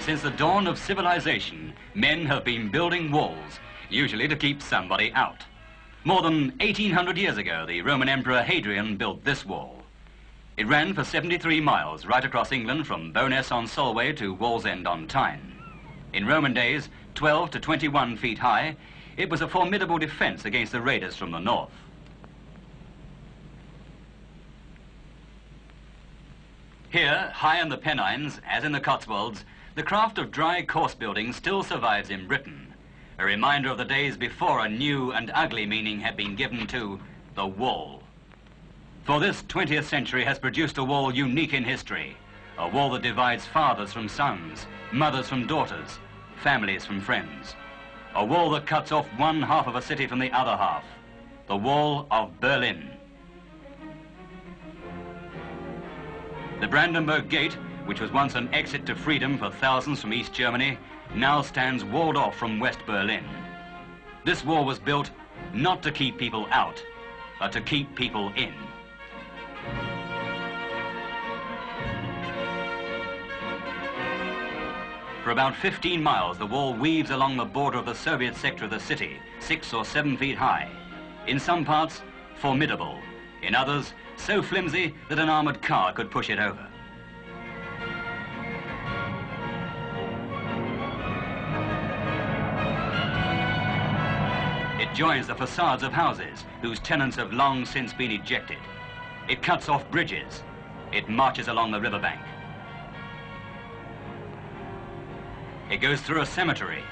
Since the dawn of civilization, men have been building walls, usually to keep somebody out. More than 1800 years ago, the Roman Emperor Hadrian built this wall. It ran for 73 miles right across England from Bowness-on-Solway to Wallsend-on-Tyne. In Roman days, 12 to 21 feet high, it was a formidable defense against the raiders from the north. Here, high in the Pennines, as in the Cotswolds, the craft of dry course building still survives in Britain, a reminder of the days before a new and ugly meaning had been given to the wall. For this 20th century has produced a wall unique in history, a wall that divides fathers from sons, mothers from daughters, families from friends. A wall that cuts off one half of a city from the other half, the Wall of Berlin. The Brandenburg Gate, which was once an exit to freedom for thousands from East Germany, now stands walled off from West Berlin. This wall was built not to keep people out, but to keep people in. For about 15 miles, the wall weaves along the border of the Soviet sector of the city, 6 or 7 feet high. In some parts, formidable. In others, so flimsy that an armored car could push it over. It joins the facades of houses whose tenants have long since been ejected. It cuts off bridges. It marches along the riverbank. It goes through a cemetery.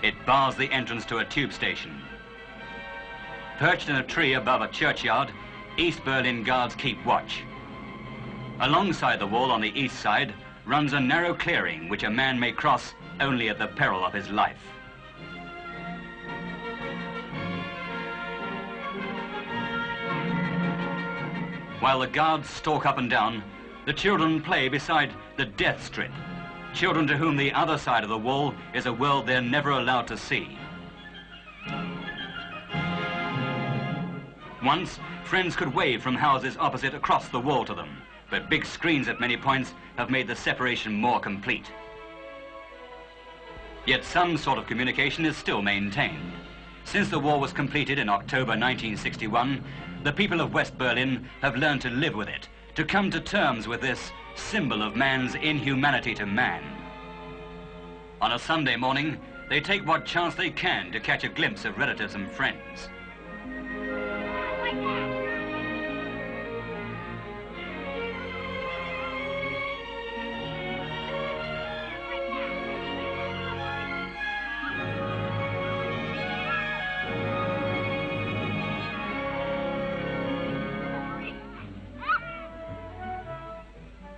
It bars the entrance to a tube station. Perched in a tree above a churchyard, East Berlin guards keep watch. Alongside the wall on the east side runs a narrow clearing which a man may cross only at the peril of his life. While the guards stalk up and down, the children play beside the death strip, children to whom the other side of the wall is a world they're never allowed to see. Once, friends could wave from houses opposite across the wall to them, but big screens at many points have made the separation more complete. Yet some sort of communication is still maintained. Since the wall was completed in October 1961, the people of West Berlin have learned to live with it, to come to terms with this symbol of man's inhumanity to man. On a Sunday morning, they take what chance they can to catch a glimpse of relatives and friends.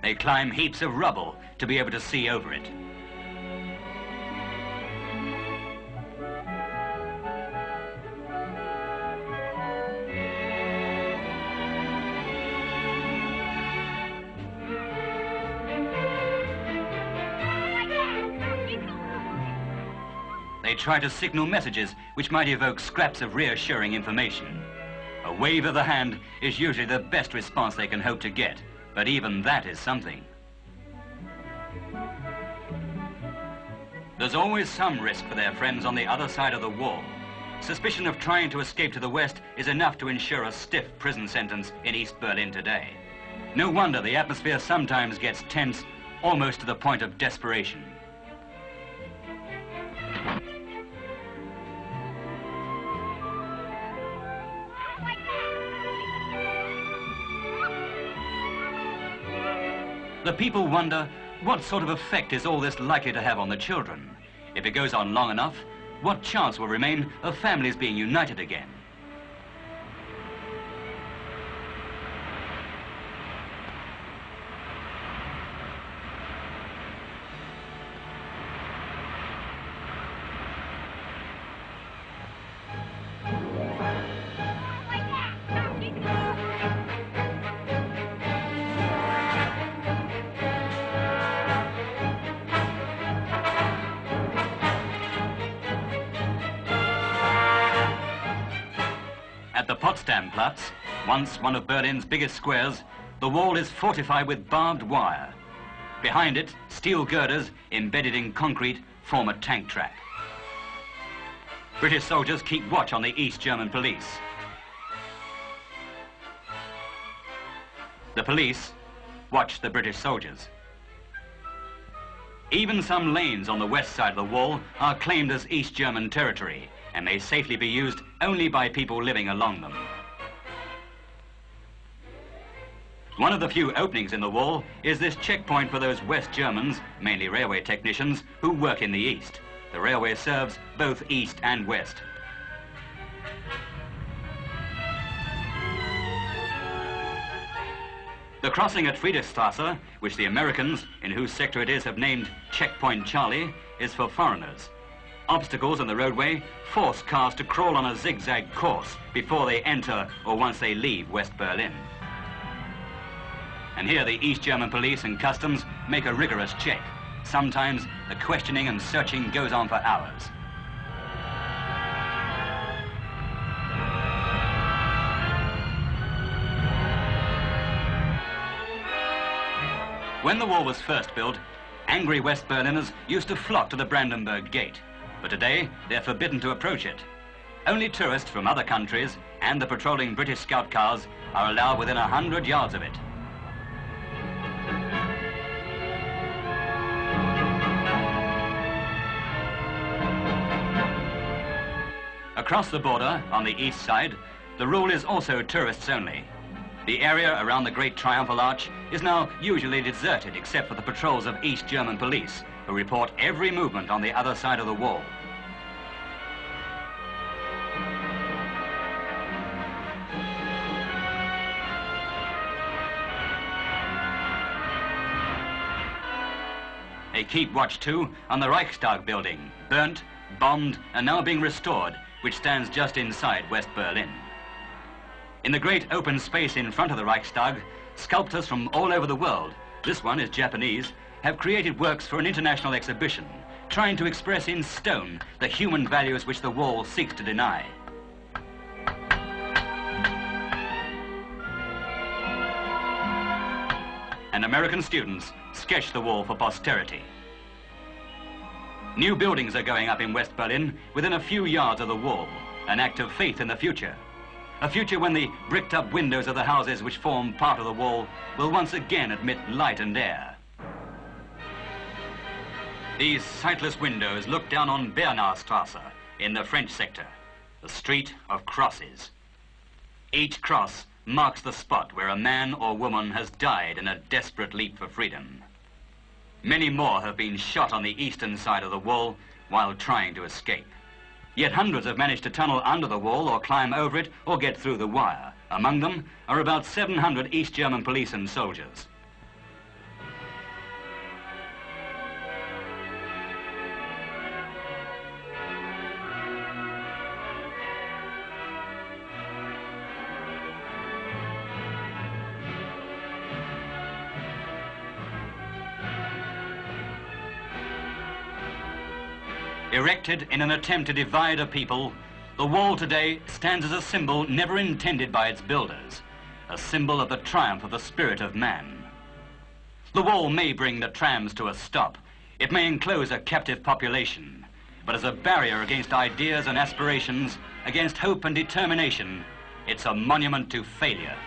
They climb heaps of rubble to be able to see over it. They try to signal messages which might evoke scraps of reassuring information. A wave of the hand is usually the best response they can hope to get. But even that is something. There's always some risk for their friends on the other side of the wall. Suspicion of trying to escape to the west is enough to ensure a stiff prison sentence in East Berlin today. No wonder the atmosphere sometimes gets tense, almost to the point of desperation. The people wonder, what sort of effect is all this likely to have on the children? If it goes on long enough, what chance will remain of families being united again? At the Potsdamplatz, once one of Berlin's biggest squares, the wall is fortified with barbed wire. Behind it, steel girders embedded in concrete form a tank trap. British soldiers keep watch on the East German police. The police watch the British soldiers. Even some lanes on the west side of the wall are claimed as East German territory and may safely be used only by people living along them. One of the few openings in the wall is this checkpoint for those West Germans, mainly railway technicians, who work in the East. The railway serves both East and West. The crossing at Friedrichstrasse, which the Americans, in whose sector it is, have named Checkpoint Charlie, is for foreigners. Obstacles in the roadway force cars to crawl on a zigzag course before they enter or once they leave West Berlin. And here the East German police and customs make a rigorous check. Sometimes the questioning and searching goes on for hours. When the wall was first built, angry West Berliners used to flock to the Brandenburg Gate. But today, they're forbidden to approach it. Only tourists from other countries and the patrolling British scout cars are allowed within 100 yards of it. Across the border, on the east side, the rule is also tourists only. The area around the Great Triumphal Arch is now usually deserted except for the patrols of East German police, who report every movement on the other side of the wall. They keep watch too on the Reichstag building, burnt, bombed, and now being restored, which stands just inside West Berlin. In the great open space in front of the Reichstag, sculptors from all over the world, this one is Japanese, have created works for an international exhibition, trying to express in stone the human values which the wall seeks to deny. And American students sketch the wall for posterity. New buildings are going up in West Berlin within a few yards of the wall, an act of faith in the future. A future when the bricked-up windows of the houses which form part of the wall will once again admit light and air. These sightless windows look down on Bernaustrasse in the French sector, the street of crosses. Each cross marks the spot where a man or woman has died in a desperate leap for freedom. Many more have been shot on the eastern side of the wall while trying to escape. Yet hundreds have managed to tunnel under the wall or climb over it or get through the wire. Among them are about 700 East German police and soldiers. Erected in an attempt to divide a people, the wall today stands as a symbol never intended by its builders, a symbol of the triumph of the spirit of man. The wall may bring the trams to a stop, it may enclose a captive population, but as a barrier against ideas and aspirations, against hope and determination, it's a monument to failure.